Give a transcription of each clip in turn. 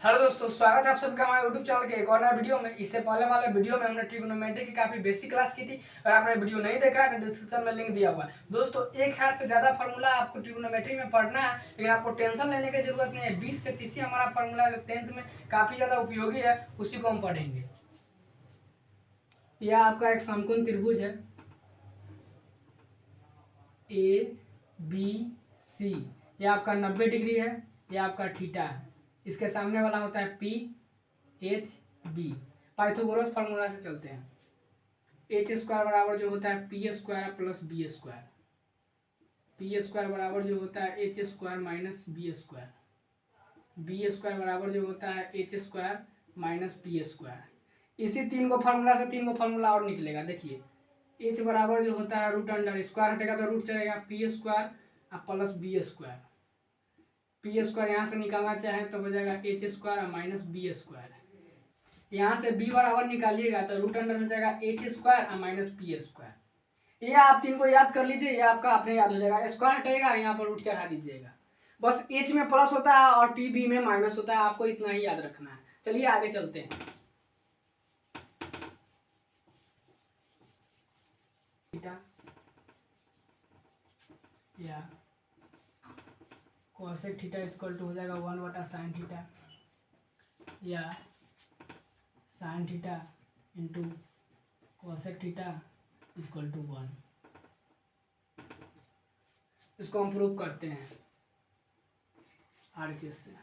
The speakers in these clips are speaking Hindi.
हेलो दोस्तों, स्वागत है आप सबका हमारे यूट्यूब चैनल के एक और नए वीडियो में। इससे पहले वाले वीडियो में हमने ट्रिग्नोमेट्री की काफी बेसिक क्लास की थी। अगर आपने वीडियो नहीं देखा है तो डिस्क्रिप्शन में लिंक दिया हुआ है। दोस्तों, 1000 से ज्यादा फार्मूला आपको ट्रिग्नोमेट्री में पढ़ना है, लेकिन आपको टेंशन लेने की जरूरत नहीं है। 20 से 30 हमारा फार्मूला जो 10th में काफी ज्यादा उपयोगी है, उसी को हम पढ़ेंगे। यह आपका एक समकोण त्रिभुज है ABC। यह आपका 90 डिग्री है, यह आपका थीटा है। इसके सामने वाला होता है PHB। पाइथागोरस फार्मूला से चलते हैं। एच स्क्वायर बराबर जो होता है P square plus B square. P square बराबर जो होता है H square minus B square. B square बराबर जो होता है H square minus P square. इसी तीन को फार्मूला से तीन को फार्मूला और निकलेगा। देखिए, एच बराबर जो होता है रूट अंडर स्क्वायर हटेगा तो रूट चलेगा P square plus B square. P square यहाँ से निकालना चाहे तो हो जाएगा H square minus B square. यहाँ से b बराबर निकालिएगा तो रूट अंडर हो जाएगा H square minus P square. ये आप तीन को याद कर लीजिए, ये आपका अपने याद हो जाएगा। स्क्वायर हटेगा, यहाँ पर रूट चढ़ा दीजिएगा। बस h में प्लस होता है और t b में माइनस होता है, आपको इतना ही याद रखना है। चलिए आगे चलते हैं। या कोसेक थीटा इक्वल टू हो जाएगा 1/sin थीटा, या sin theta into cosec theta equal to 1। इसको हम प्रूव करते हैं RHS से।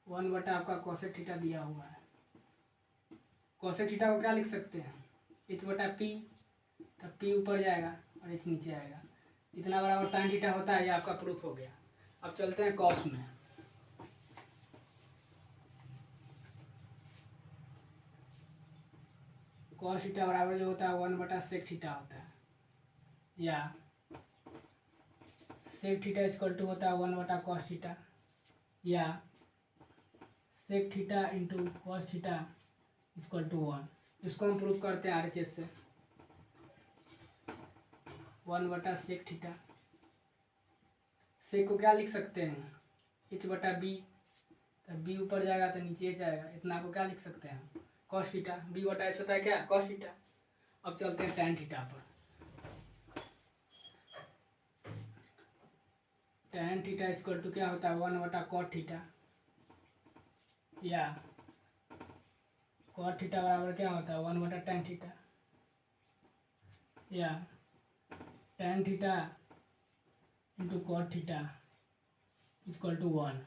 1 आपका कोसेक थीटा दिया हुआ है। कोसेक थीटा को क्या लिख सकते हैं? h/p। तब p ऊपर जाएगा और h नीचे आएगा। इतना बराबर sin थीटा होता है। ये आपका प्रूफ हो गया। अब चलते हैं कॉस में। कॉस थीटा बराबर जो होता है 1/sec थीटा होता है, या sec थीटा इक्वल टू होता है 1/cos थीटा, या sec theta into cos theta equal to 1। इसको हम प्रूव करते हैं RHS से। 1/sec theta. सेक को क्या लिख सकते हैं? h/b। तब b ऊपर जाएगा तो नीचे जाएगा। इतना को क्या लिख सकते हैं? cos theta. b/h होता है क्या? cos theta. अब चलते हैं tan थीटा पर। tan थीटा इक्वल टू क्या होता है? 1/cot थीटा, या cot थीटा बराबर क्या होता है? 1/tan थीटा, या tan theta into cot theta equal to 1।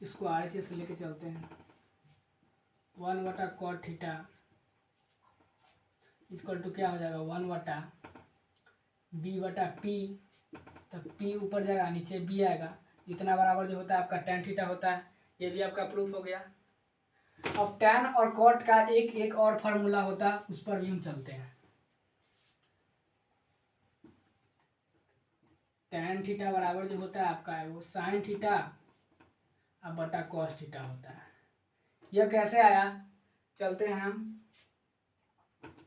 इसको RHS से लेके चलते हैं। 1/cot थीटा इक्वल टू क्या हो जाएगा? 1/b/p। तब p ऊपर जाएगा, नीचे b आएगा। इतना बराबर जो होता है आपका tan थीटा होता है। ये भी आपका प्रूफ हो गया। अब tan और cot का एक और फार्मूला होता है, उस पर भी हम चलते हैं। tan थीटा बराबर जो होता है आपका है वो sin थीटा बटा cos थीटा होता है। यह कैसे आया? चलते हैं हम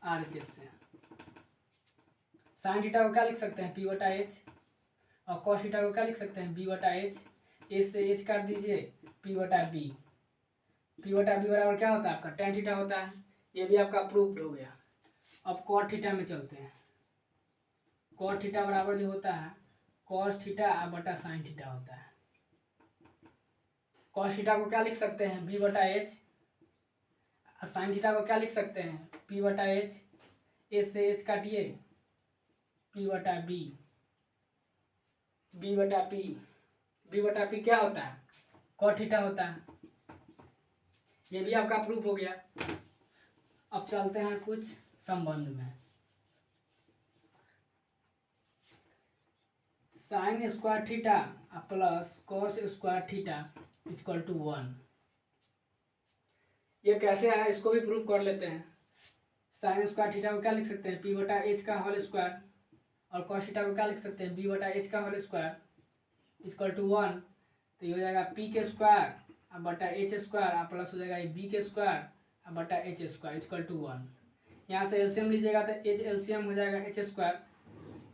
RHS से। sin थीटा को क्या लिख सकते हैं? p/h। और cos थीटा को क्या लिख सकते हैं? b/h। h से h काट दीजिए, p/b। p/b बराबर क्या होता है आपका? tan थीटा होता है। ये भी आपका प्रूफ हो गया। अब cot थीटा में चलते हैं। cot थीटा बराबर जो होता है cos थीटा बटा sin थीटा होता है। cos थीटा को क्या लिख सकते हैं? b/h। sin थीटा को क्या लिख सकते हैं? p/h। h से h काटिए, p/b। b/p। b/p क्या होता है? cot थीटा होता है। ये भी आपका प्रूफ हो गया। अब चलते हैं कुछ संबंध में। sin square theta plus cos square theta equal to 1। ये कैसे आया? इसको भी प्रूफ कर लेते हैं। sin स्क्वायर थीटा को क्या लिख सकते हैं? p/h का होल स्क्वायर। और cos थीटा को क्या लिख सकते हैं? b/h का होल स्क्वायर इक्वल टू 1। तो ये हो जाएगा p के स्क्वायर बटा h स्क्वायर प्लस हो जाएगा b के स्क्वायर बटा h स्क्वायर इक्वल टू 1। यहाँ से एलसीएम लीजिएगा तो h एलसीएम हो जाएगा h स्क्वायर।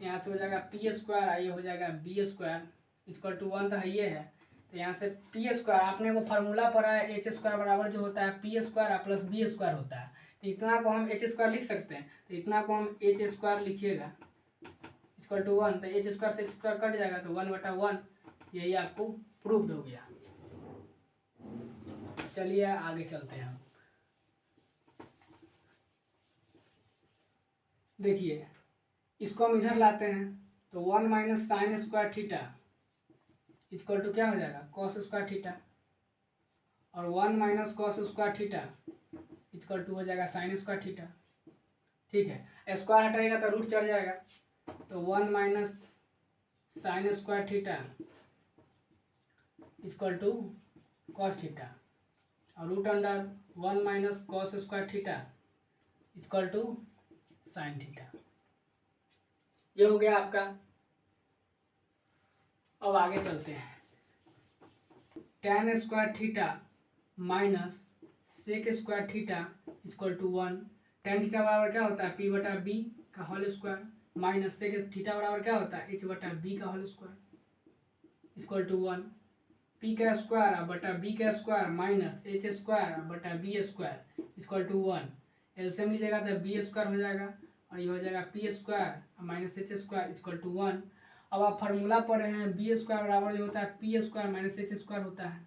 यहाँ से हो जाएगा पी स्क्वायर, ये हो जाएगा बी स्क्वायर इक्वल टू 1। तो ये है, तो यहाँ से पी स्क्वायर, आपने वो फार्मूला पढ़ा है एच स्क्वायर बराबर जो होता है P square plus B square होता है। तो इतना को हम एच स्क्वायर लिख सकते हैं, तो इतना को हम एच स्क्वायर लिखिएगा इक्वल टू 1, तो एच स्क्वायर से स्क्वायर कट जाएगा तो 1/1, यही आपको प्रूव्ड हो गया। चलिए आगे चलते हैं हम। देखिए इसको हम इधर लाते हैं तो 1 minus sine square theta equal to क्या हो जाएगा कॉस स्क्वायर थीटा, और 1 minus cos square theta equal to हो जाएगा साइन स्क्वायर थीटा। ठीक है, स्क्वायर हटाएगा तो रूट चढ़ जाएगा, तो 1 minus sine square theta equal to cos theta, और root under 1 minus cos square theta equal to sine theta. ये हो गया आपका। अब आगे चलते हैं। tan square theta minus sec square theta equal to 1। tan theta बराबर क्या होता है p बटा बी का whole square, minus sec theta बराबर क्या होता है h बटा बी का whole square equal to 1। p का स्क्वायर बटा b का स्क्वायर माइनस h स्क्वायर बटा b square equal to 1। LCM लीजिएगा तो b स्क्वायर हो जाएगा, और ये हो जाएगा P square minus H square equal to 1। अब आप फार्मूला पढ़ रहे हैं बी स्क्वायर बराबर जो होता है P square minus H square होता है,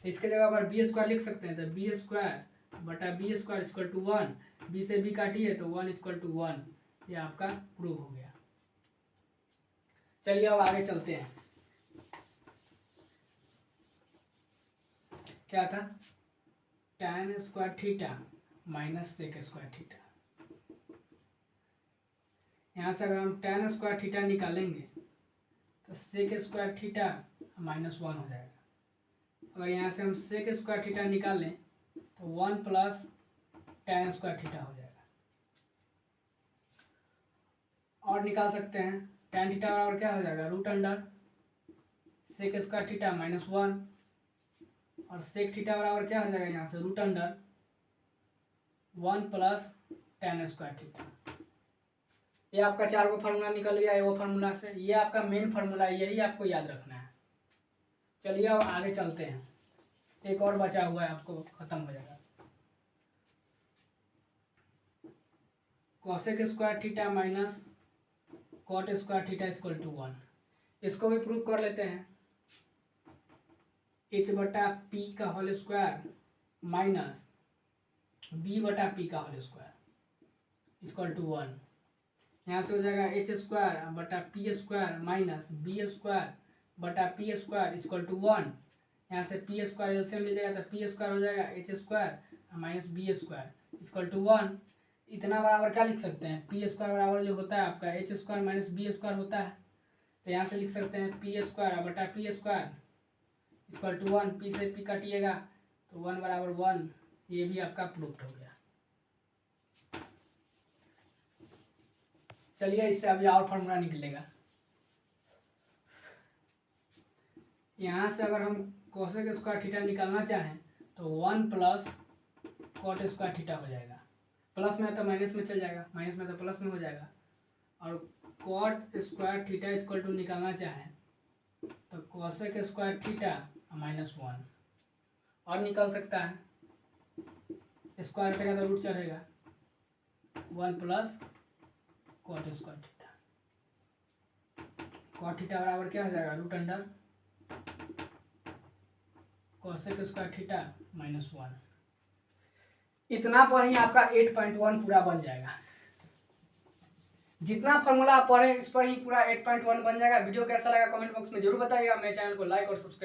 तो इसके जगह पर बी स्क्वायर लिख सकते हैं, तो बी स्क्वायर बटा B square equal to 1, B से बी काटिए तो 1 इक्वल टू 1। ये आपका प्रूव हो गया। चलिए अब आगे चलते हैं। क्या था tan square theta minus sec square theta. यहाँ से अगर हम tan स्क्वायर थीटा निकालेंगे तो सेक स्क्वायर थीटा -1 हो जाएगा। अगर यहाँ से हम सेक स्क्वायर थीटा निकालें तो 1 प्लस tan स्क्वायर थीटा हो जाएगा। और निकाल सकते हैं tan थीटा बराबर क्या हो जाएगा root under sec square theta -1, और सेक थीटा बराबर क्या हो जाएगा यहाँ से root under 1 plus tan square theta. ये आपका 4 गो फार्मूला निकल गया है वो फार्मूला से। ये आपका मेन फार्मूला है, यही आपको याद रखना है। चलिए अब आगे चलते हैं। एक और बचा हुआ है, आपको खत्म हो जाएगा। Cosec square theta minus cot square theta equal to 1। इसको भी प्रूव कर लेते हैं। h बटा पी का होल स्क्वायर माइनस बी बटा पी का होल स्क्वायर इक्वल टू 1। यहाँ से हो जाएगा एच स्क्वायर बटा P square minus B square बटा पी स्क्वायर इक्वल टू 1। यहाँ से पी स्क्वायर एलसीएम लीजिएगा तो पी स्क्वायर हो जाएगा H square minus B square equal to 1। इतना बराबर क्या लिख सकते हैं पी स्क्वायर बराबर जो होता है आपका H square minus B square होता है, तो यहाँ से लिख सकते हैं पी स्क्वायर बटा P square equal to 1। P से पी काटिएगा तो 1 बराबर 1। ये भी आपका प्रूफ हो गया। चलिए इससे अभी और फार्मूला निकलेगा। यहाँ से अगर हम कोसेक स्क्वायर थीटा निकालना चाहें तो 1 प्लस कॉट स्क्वायर थीटा हो जाएगा। प्लस में है तो माइनस में चल जाएगा, माइनस में तो प्लस में हो जाएगा। और cot square theta equal to निकालना चाहें तो कोसेक स्क्वायर थीटा -1। और निकल सकता है, स्क्वायर हटेगा तो रूट चढ़ेगा, 1 plus cot square theta. Cot theta बराबर क्या हो जाएगा root under cosec square theta -1। इतना पर ही आपका 8.1 पूरा बन जाएगा। जितना फार्मूला आप पढ़े इस पर ही पूरा 8.1 बन जाएगा। वीडियो कैसा लगा कमेंट बॉक्स में जरूर बताइएगा। मेरे चैनल को लाइक और सब्सक्राइब